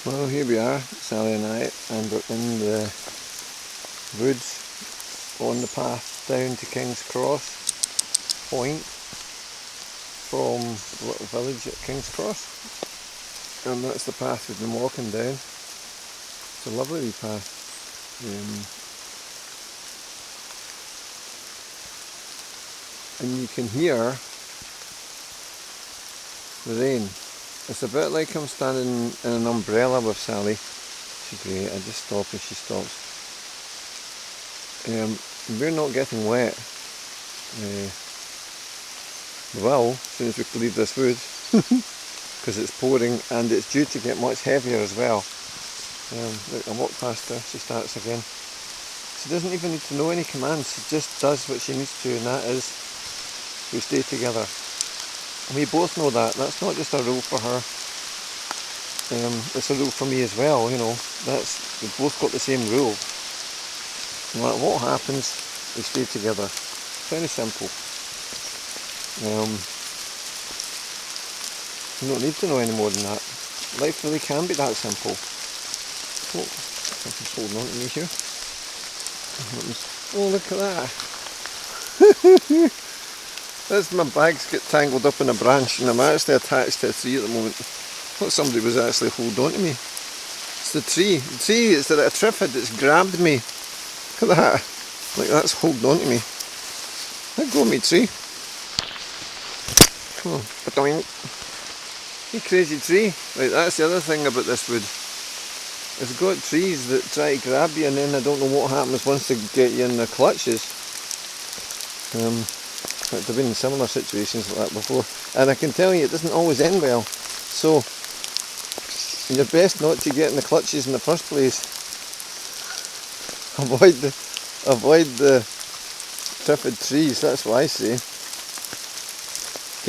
Well, here we are, Sally and I, and we're in the woods on the path down to Kingscross Point from the little village at Kingscross, and that's the path we've been walking down. It's a lovely wee path. And you can hear the rain. It's a bit like I'm standing in an umbrella with Sally. She's great. I just stop and she stops. We're not getting wet. We will, as soon as we leave this wood, because it's pouring and it's due to get much heavier as well. Look, I walk past her, she starts again. She doesn't even need to know any commands, she just does what she needs to, and that is, we stay together. And we both know that. That's not just a rule for her. It's a rule for me as well, you know. We've both got the same rule. No matter what happens, we stay together. Very simple. You don't need to know any more than that. Life really can be that simple. Oh, something's holding on to me here. Oh, look at that. That's my bags get tangled up in a branch, and I'm actually attached to a tree at the moment. I thought somebody was actually holding on to me. It's the tree. The tree, it's a triffid that's grabbed me. Look at that. Like that's holding on to me. Let go of me, tree. Oh, ba-doing. You crazy tree. Right, that's the other thing about this wood. It's got trees that try to grab you, and then I don't know what happens once they get you in their clutches. I've been in similar situations like that before, and I can tell you it doesn't always end well. So you're best not to get in the clutches in the first place. Avoid the triffid trees. That's what I say. In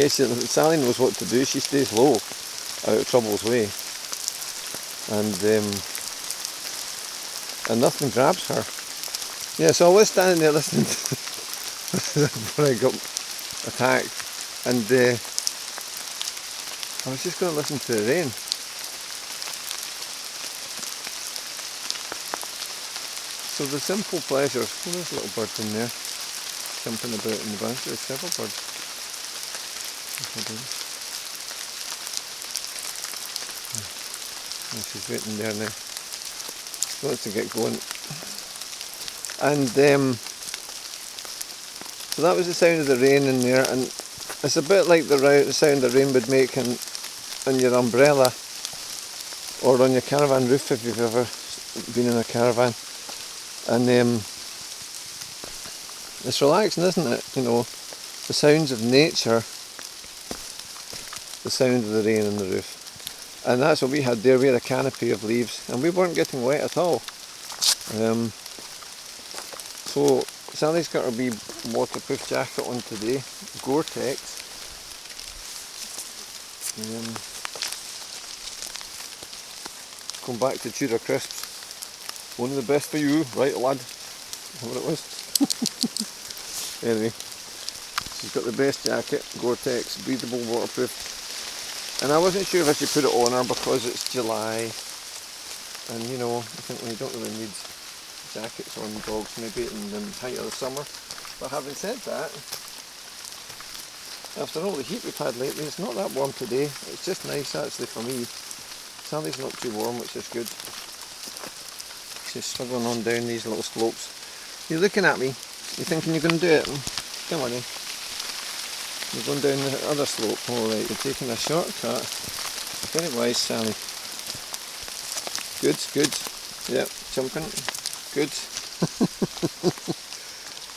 case Sally knows what to do, she stays low, out of trouble's way, and nothing grabs her. Yeah, so I was standing there listening to before I got attacked, and I was just going to listen to the rain. So the simple pleasures. Oh, there's a little bird in there jumping about in the branch. There's several birds. Oh, she's waiting there now. She wants to get going. And so that was the sound of the rain in there, and it's a bit like the sound the rain would make on your umbrella or on your caravan roof if you've ever been in a caravan. And it's relaxing, isn't it? You know, the sounds of nature, the sound of the rain on the roof. And that's what we had there. We had a canopy of leaves, and we weren't getting wet at all. So Sally's got her wee waterproof jacket on today, Gore-Tex. Going back to Tudor Crisps. Only the best for you, right lad? Is that what it was? Anyway, she's got the best jacket, Gore-Tex, breathable, waterproof. And I wasn't sure if I should put it on her because it's July. And you know, I think when you don't really need jackets on dogs maybe in the height of the summer. But having said that, after all the heat we've had lately, it's not that warm today. It's just nice actually for me. Sally's not too warm, which is good. She's struggling on down these little slopes. You're looking at me, you're thinking you're going to do it. Come on in. You're going down the other slope. Alright, you're taking a shortcut. Very wise, Sally. Good, good. Yep, jumping. Good.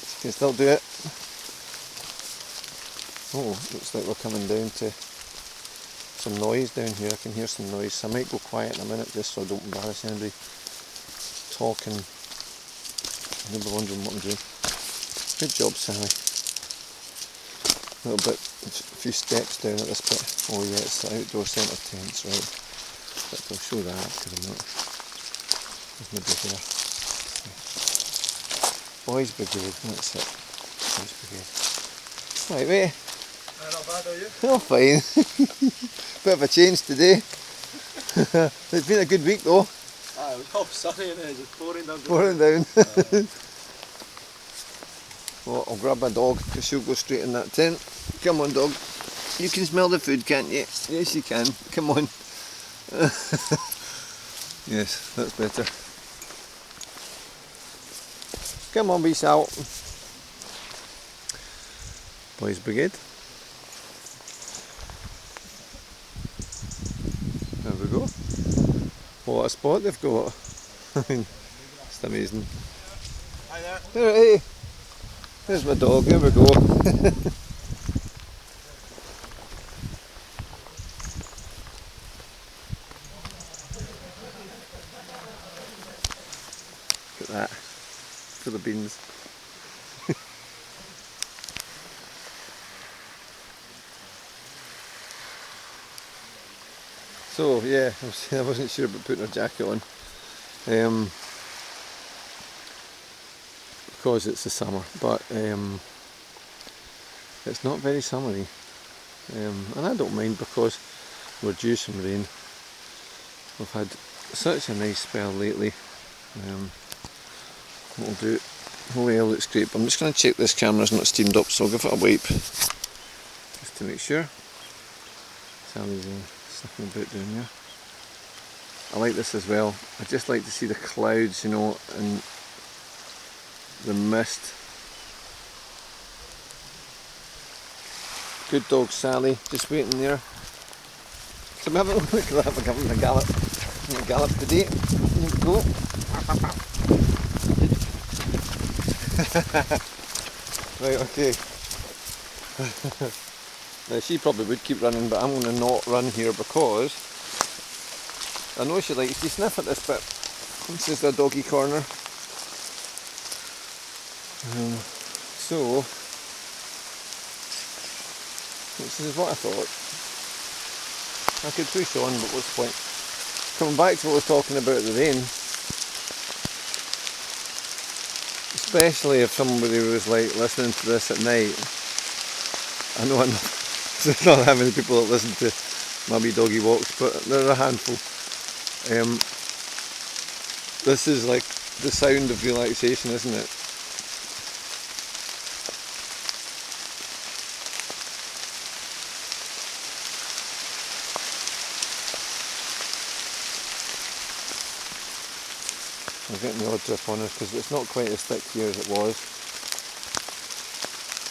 She can still do it. Oh, looks like we're coming down to some noise down here. I can hear some noise. So I might go quiet in a minute just so I don't embarrass anybody. Talking. You'll be wondering what I'm doing. Good job, Sally. A little bit, a few steps down at this bit. Oh yeah, it's the outdoor centre tents, right. But I'll show that because I'm not. There's nobody here. Boys Brigade, that's it. Boys Brigade. Right, mate. Not bad, are you? Oh, fine. Bit of a change today. It's been a good week though. It was all sunny and it was pouring down. Pouring down. Well, I'll grab my dog because she'll go straight in that tent. Come on, dog. You can smell the food, can't you? Yes, you can. Come on. Yes, that's better. Come on, wee Sal. Boys Brigade. There we go. What a spot they've got. I mean, it's amazing. Hi there. Hey, there's my dog. There we go. Look at that. For the beans. So yeah, I wasn't sure about putting a jacket on because it's the summer, but it's not very summery, and I don't mind because we're due some rain. We've had such a nice spell lately. What'll do, oh yeah, looks great, but I'm just going to check this camera's not steamed up, so I'll give it a wipe just to make sure. Sally's sniffing about down here. I like this as well. I just like to see the clouds, you know, and the mist. Good dog Sally, just waiting there. So we have a look at that, we're giving him a gallop. A gallop today. There we go. Right, okay. Now she probably would keep running, but I'm going to not run here because I know she likes to sniff at this bit. This is the doggy corner. So this is what I thought. I could push on, but what's the point? Coming back to what I was talking about, the rain. Especially if somebody was like listening to this at night. I know there's not that many people that listen to my wee doggy walks, but there are a handful. This is like the sound of relaxation, isn't it? I'm getting the odd drip on us because it's not quite as thick here as it was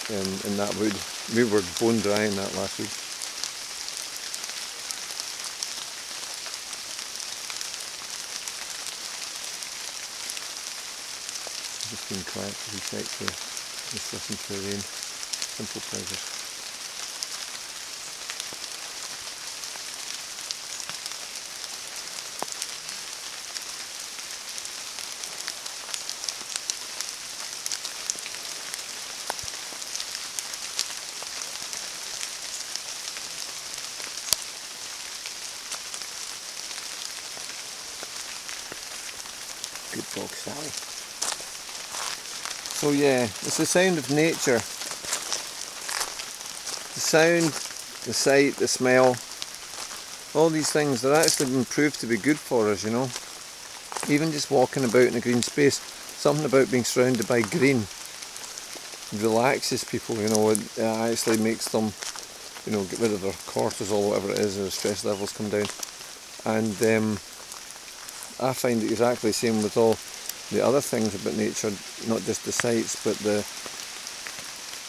in that wood. We were bone dry in that last week. Just being quiet to recheck to just listen to the rain. Simple pleasure. Good dog, Sally. So yeah, it's the sound of nature. The sound, the sight, the smell, all these things, they're actually been proved to be good for us, you know. Even just walking about in a green space, something about being surrounded by green relaxes people, you know. It actually makes them, you know, get rid of their cortisol, whatever it is, their stress levels come down. And I find it exactly the same with all the other things about nature, not just the sights, but the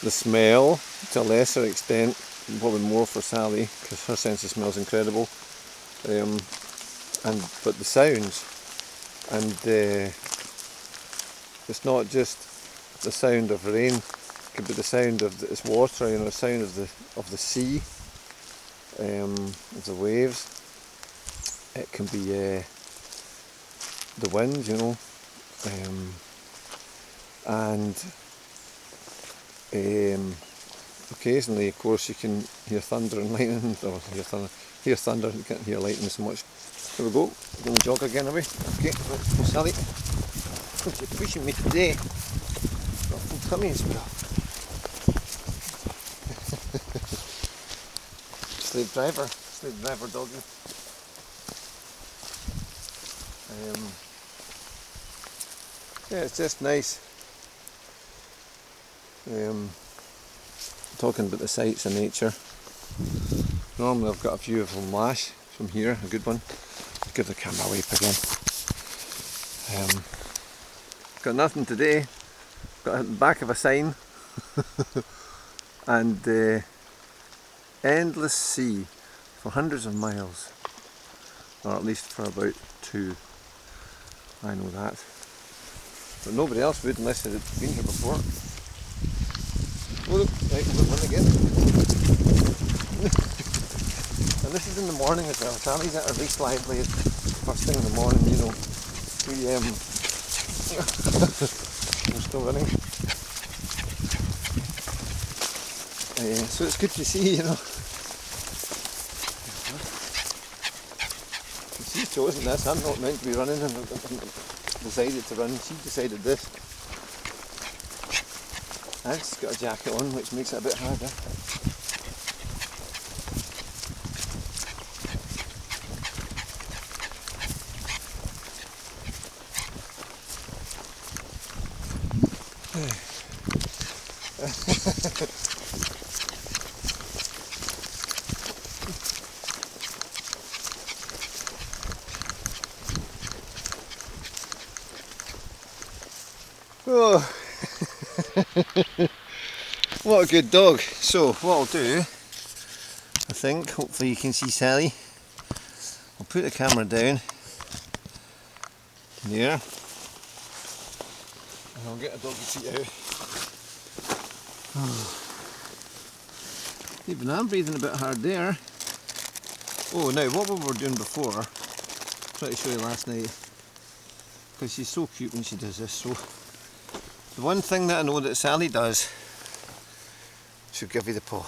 smell to a lesser extent, probably more for Sally because her sense of smell is incredible. But the sounds, and it's not just the sound of rain. It could be the sound of it's water, you know, the sound of the sea, of the waves. It can be the wind, you know, and occasionally, of course, you can hear thunder and lightning, or hear thunder, you can't hear lightning so much. Here we go, we're going to jog again, are we? Okay, let's go, Sally. You're pushing me today. Got a full tummy as well. Slave driver doggy. Yeah, it's just nice. Talking about the sights of nature. Normally I've got a view of Lash from here, a good one. Give the camera a wipe again. Got nothing today. Got at the back of a sign and endless sea for hundreds of miles, or at least for about 2. I know that, but nobody else would unless they'd been here before. Oh look, right, we've got one again. And this is in the morning as well. Sally's at her least lively at first thing in the morning, you know. We're still running. So it's good to see, you know. She's chosen this. I'm not meant to be running, and decided to run. She decided this. I've just got a jacket on, which makes it a bit harder. Oh, what a good dog. So what I'll do, I think, hopefully you can see Sally, I'll put the camera down there and I'll get a doggy seat out. Even I'm breathing a bit hard there. Oh, now what we were doing before, I tried to show you last night, because she's so cute when she does this. So the one thing that I know that Sally does, she'll give you the paw.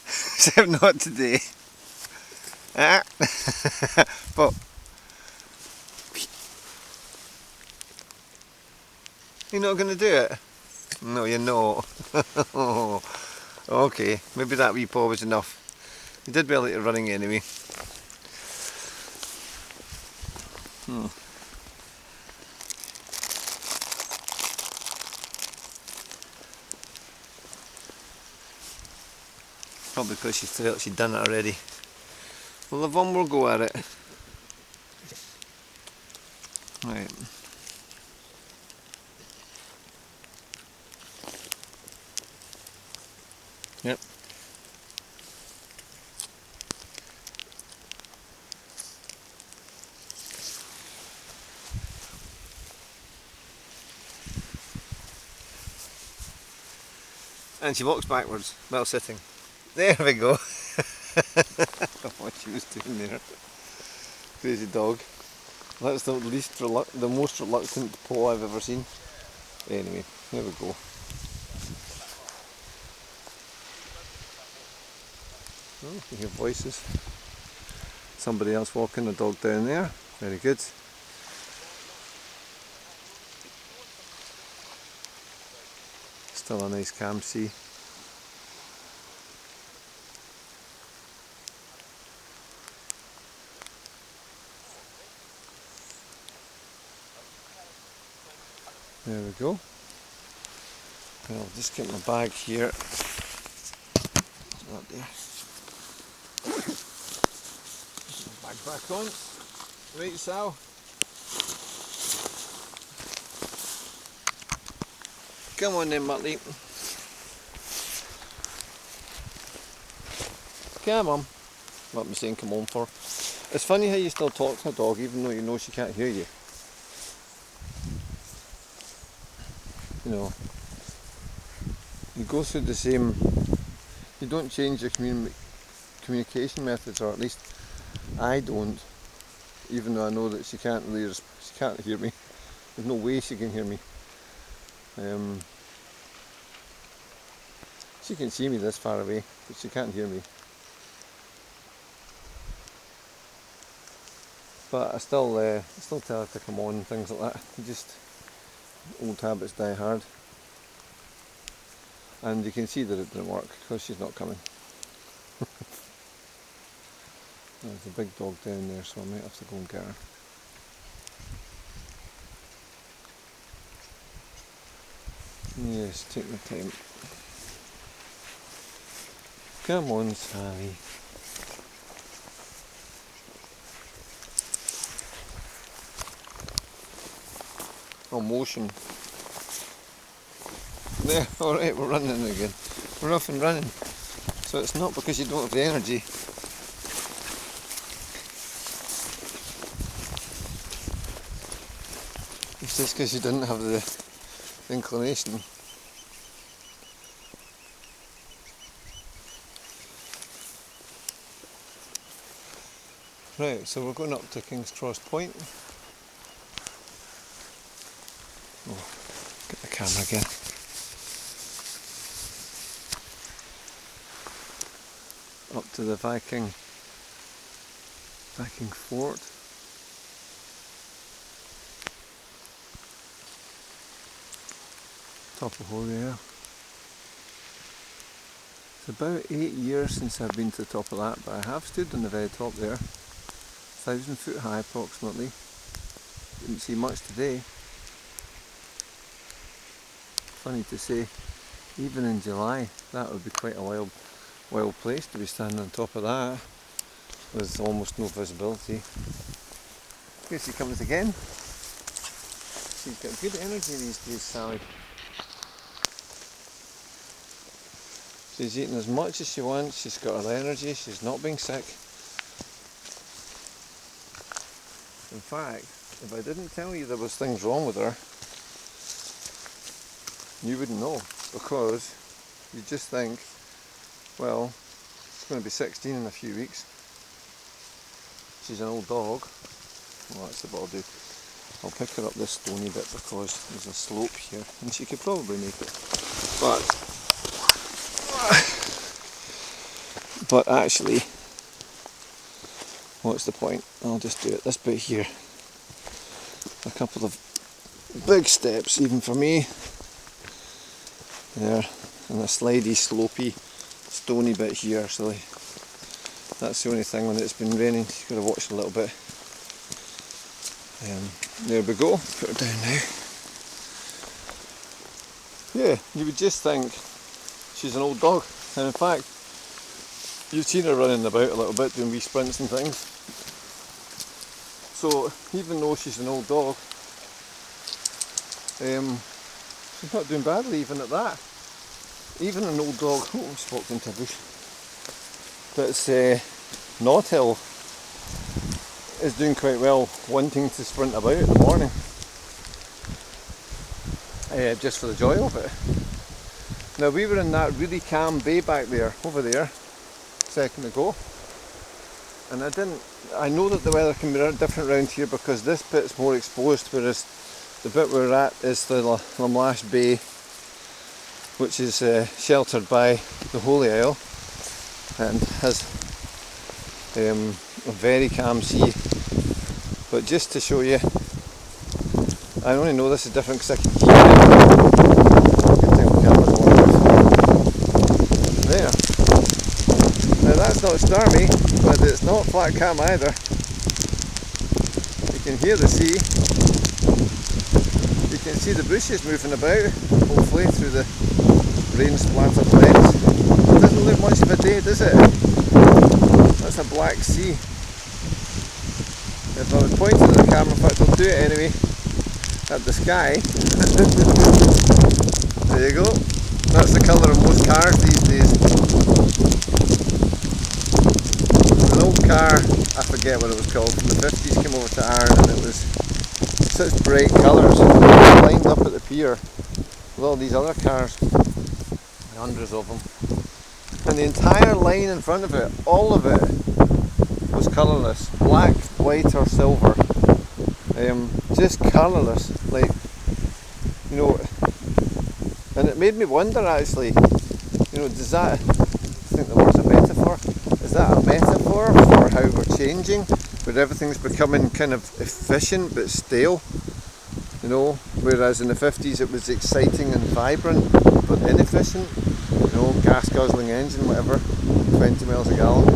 Except not today. Ah. But you're not going to do it? No, you're not. Okay, maybe that wee paw was enough. You did well at your running anyway. Probably because she felt she'd done it already. We'll have one more go at it. Right. Yep. And she walks backwards while sitting. There we go. What she was doing there. Crazy dog. That's the most reluctant paw I've ever seen. Anyway, there we go. Oh, you hear voices. Somebody else walking the dog down there. Very good. Still a nice calm sea. There we go. And I'll just get my bag here. It's not there. Put my bag back on. Right, Sal. Come on then, Muttley. Come on. What am I saying come on for? It's funny how you still talk to a dog even though you know she can't hear you. You know, you go through the same, you don't change your communication methods, or at least I don't, even though I know that she can't really, she can't hear me. There's no way she can hear me. She can see me this far away, but she can't hear me. But I still tell her to come on and things like that. Just old habits die hard. And you can see that it didn't work because she's not coming. There's a big dog down there, so I might have to go and get her. Yes, take my time. Come on, Sally. Oh, motion. There, alright, we're running again. We're off and running. So it's not because you don't have the energy. It's just because you didn't have the inclination. Right, so we're going up to Kingscross Point. Oh, get the camera again. Up to the Viking fort. Top of Holy Air. It's about 8 years since I've been to the top of that, but I have stood on the very top there. 1,000 foot high approximately. Didn't see much today. Funny to say, even in July, that would be quite a wild place to be standing on top of that with almost no visibility. Here she comes again. She's got good energy these days, Sally. She's eating as much as she wants, she's got her energy, she's not being sick. In fact, if I didn't tell you there was things wrong with her, you wouldn't know, because you just think, well, she's going to be 16 in a few weeks. She's an old dog. Well, that's what I'll do. I'll pick her up this stony bit because there's a slope here and she could probably make it. But actually, what's the point? I'll just do it this bit here. A couple of big steps even for me. There, and a slidey, slopey, stony bit here, so that's the only thing when it's been raining. You've got to watch a little bit. There we go, put her down now. Yeah, you would just think she's an old dog, and in fact, you've seen her running about a little bit, doing wee sprints and things. So, even though she's an old dog, she's not doing badly even at that. Even an old dog, oh, I just walked into a bush, that's not ill, is doing quite well, wanting to sprint about in the morning. Just for the joy of it. Now we were in that really calm bay back there, over there, a second ago, and I know that the weather can be different around here because this bit's more exposed, whereas the bit we're at is the Lamlash Bay, which is sheltered by the Holy Isle and has a very calm sea. But just to show you, I only know this is different because I can hear it. There. Now that's not stormy, but it's not flat calm either. You can hear the sea. You can see the bushes moving about, hopefully through the rain splattered lens. It doesn't look much of a day, does it? That's a black sea. If I was pointing at the camera, in fact I'll do it anyway, at the sky. There you go. That's the colour of most cars these days. An old car, I forget what it was called, from the 50s came over to Arran and it was such bright colours. Lined up at the pier with all these other cars, hundreds of them. And the entire line in front of it, all of it, was colourless. Black, white or silver. Just colourless. Like, you know, and it made me wonder actually, you know, does that, I think the word's a metaphor, is that a metaphor for how we're changing? where everything's becoming kind of efficient but stale, you know, whereas in the 50s it was exciting and vibrant but inefficient, you know, gas guzzling engine, whatever, 20 miles a gallon,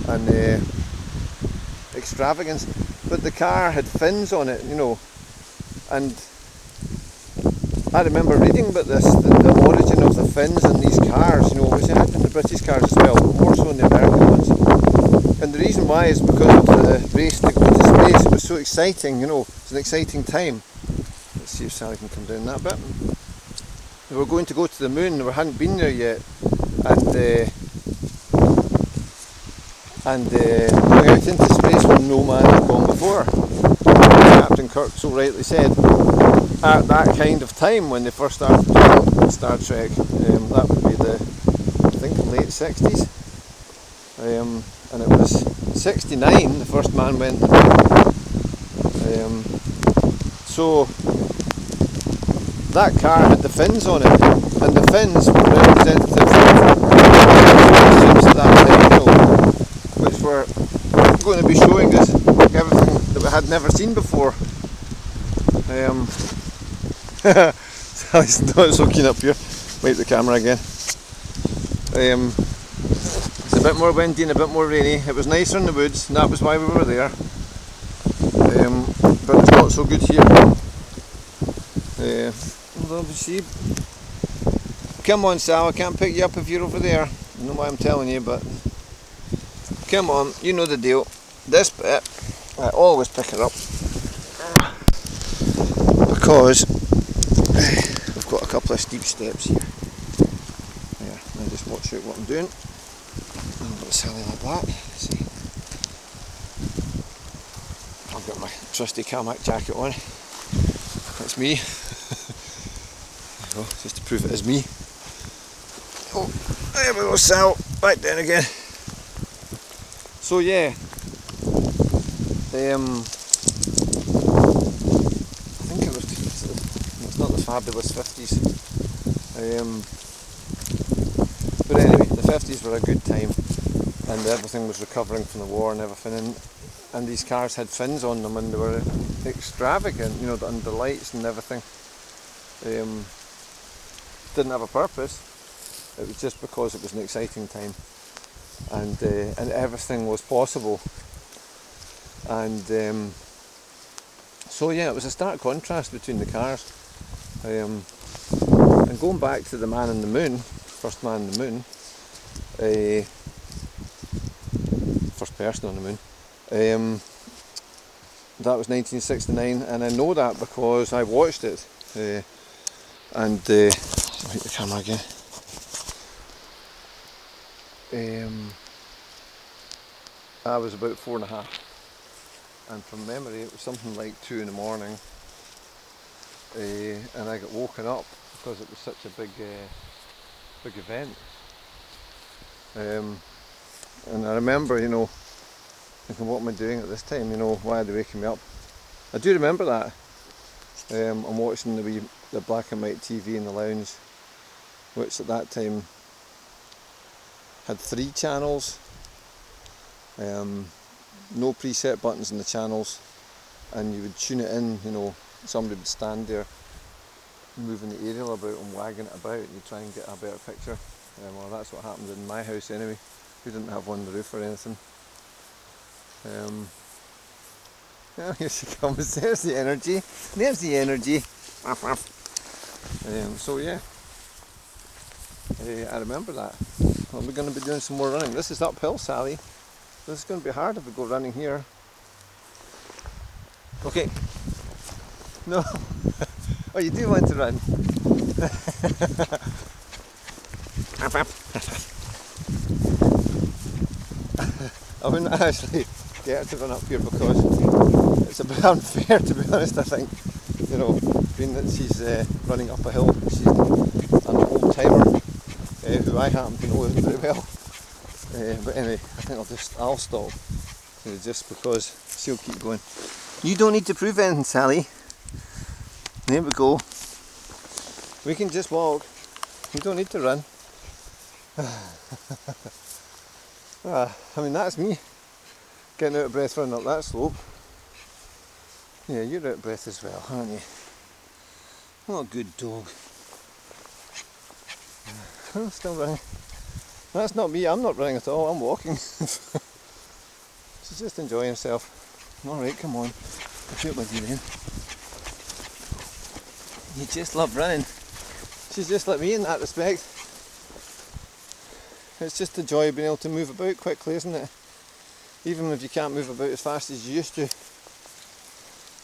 and extravagance. But the car had fins on it, you know, and I remember reading about this, the origin of the fins in these cars, you know, which it had in the British cars as well, but more so in the American ones. And the reason why is because of the race to go to space. It was so exciting, you know, it's an exciting time. Let's see if Sally can come down that bit. We were going to go to the moon, we hadn't been there yet, and going out into space where no man had gone before. Captain Kirk so rightly said, at that kind of time when they first started doing Star Trek, that would be I think the late 60s, and it was 69 the first man went to the moon. So that car had the fins on it, and the fins were representative of ships at that time, you know, which were going to be showing us everything that we had never seen before. Sally's not so keen up here. Wipe the camera again. It's a bit more windy and a bit more rainy. It was nicer in the woods, and that was why we were there. But it's not so good here. Although, see, come on, Sal, I can't pick you up if you're over there. I don't know why I'm telling you, but come on, you know the deal. This bit, I always pick it up because we've got a couple of steep steps here. Yeah, I just watch out what I'm doing. I've got Sally like that. Let's see. I've got my trusty Carmack jacket on. That's me. Oh, just to prove it is me. Oh, there we go, Sal. Back down again. So yeah, I think it was, it's not the fabulous 50s, but anyway, the 50s were a good time, and everything was recovering from the war and everything, and these cars had fins on them, and they were extravagant, you know, and the lights and everything. Didn't have a purpose, it was just because it was an exciting time, and everything was possible. And so yeah, it was a stark contrast between the cars. And going back to the man on the moon, first man on the moon, first person on the moon, that was 1969, and I know that because I watched it. I'll hit the camera again. I was about 4.5. And from memory it was something like 2 in the morning, and I got woken up because it was such a big event, and I remember, you know, thinking, what am I doing at this time, you know, why are they waking me up? I do remember that. I'm watching the black and white TV in the lounge, which at that time had 3 channels. No preset buttons in the channels, and you would tune it in, you know, somebody would stand there moving the aerial about and wagging it about, and you try and get a better picture. Well, that's what happened in my house anyway. We didn't have one on the roof or anything. Oh, here she comes, there's the energy, there's the energy. So yeah, I remember that. Well, we're going to be doing some more running. This is uphill, Sally. This is going to be hard if we go running here. Okay. No. Oh, you do want to run. I wouldn't actually get her to run up here because it's a bit unfair, to be honest, I think. You know, being that she's running up a hill, she's an old timer who I happen to know very well. But anyway, I think I'll stop, just because she'll keep going. You don't need to prove anything, Sally. There we go. We can just walk. You don't need to run. I mean, that's me. Getting out of breath running up that slope. Yeah, you're out of breath as well, aren't you? What a good dog. Oh, still running. That's not me, I'm not running at all, I'm walking. She's just enjoying herself. Alright, come on. I'll shoot with you then. You just love running. She's just like me in that respect. It's just the joy of being able to move about quickly, isn't it? Even if you can't move about as fast as you used to.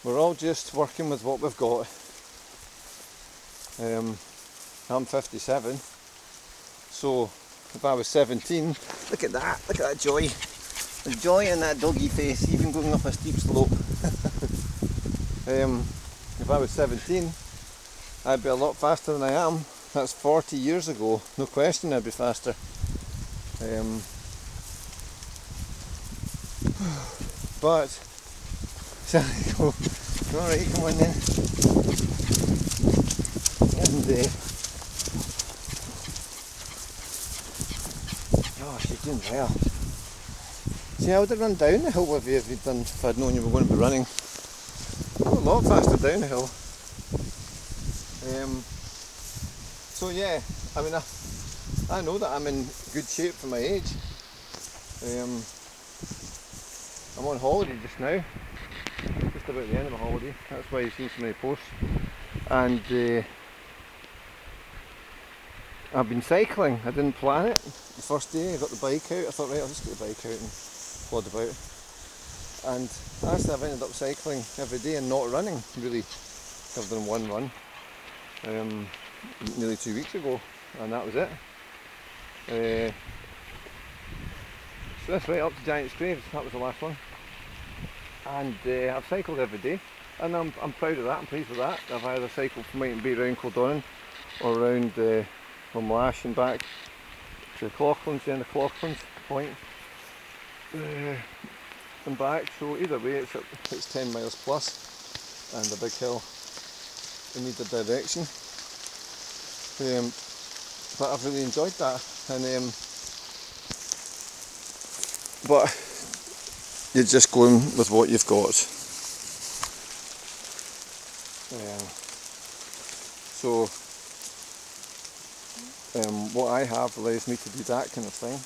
We're all just working with what we've got. I'm 57, so if I was 17, look at that joy. The joy in that doggy face, even going up a steep slope. If I was 17, I'd be a lot faster than I am. That's 40 years ago, no question I'd be faster. But, Sally, go. Alright, come on then. And, oh, she's doing well. See, I would have run down the hill with you if I'd known you were going to be running. A lot faster down the hill. So yeah, I mean, I know that I'm in good shape for my age. I'm on holiday just now, just about the end of my holiday. That's why you've seen so many posts. And I've been cycling. I didn't plan it. The first day I got the bike out, I thought, right, I'll just get the bike out and plod about. And actually I've ended up cycling every day and not running really. I've done one run nearly 2 weeks ago, and that was it. So that's right up to Giant's Graves, that was the last one. And I've cycled every day, and I'm proud of that, I'm pleased with that. I've either cycled from Might be around Kildonan or around from Lash and back to Cloughlan's, the end of Cloughlan's Point, and back. So either way it's 10 miles plus and a big hill in either direction. But I've really enjoyed that, and but you're just going with what you've got. So what I have allows me to do that kind of thing.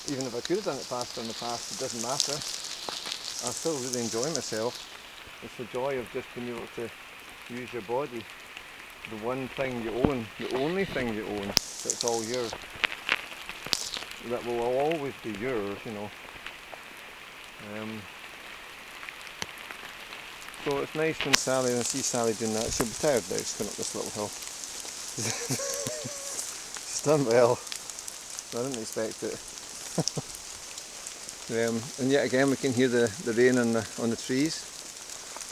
Even if I could have done it faster in the past, it doesn't matter. I still really enjoy myself. It's the joy of just being able to use your body. The one thing you own, the only thing you own, that's all yours. That will always be yours, you know. So it's nice when I see Sally doing that. She'll be tired now, she's going up this little hill. She's done well. I didn't expect it. And yet again we can hear the rain on the trees.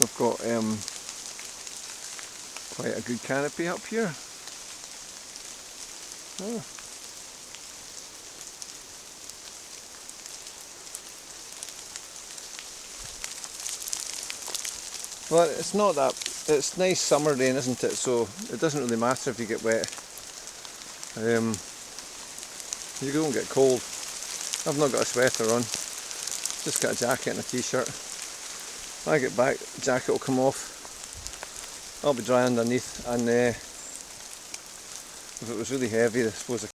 We've got quite a good canopy up here. Oh. Well, it's not that, it's nice summer rain, isn't it? So it doesn't really matter if you get wet. You don't get cold. I've not got a sweater on, just got a jacket and a t-shirt. When I get back, the jacket will come off. I'll be dry underneath, and if it was really heavy, I suppose I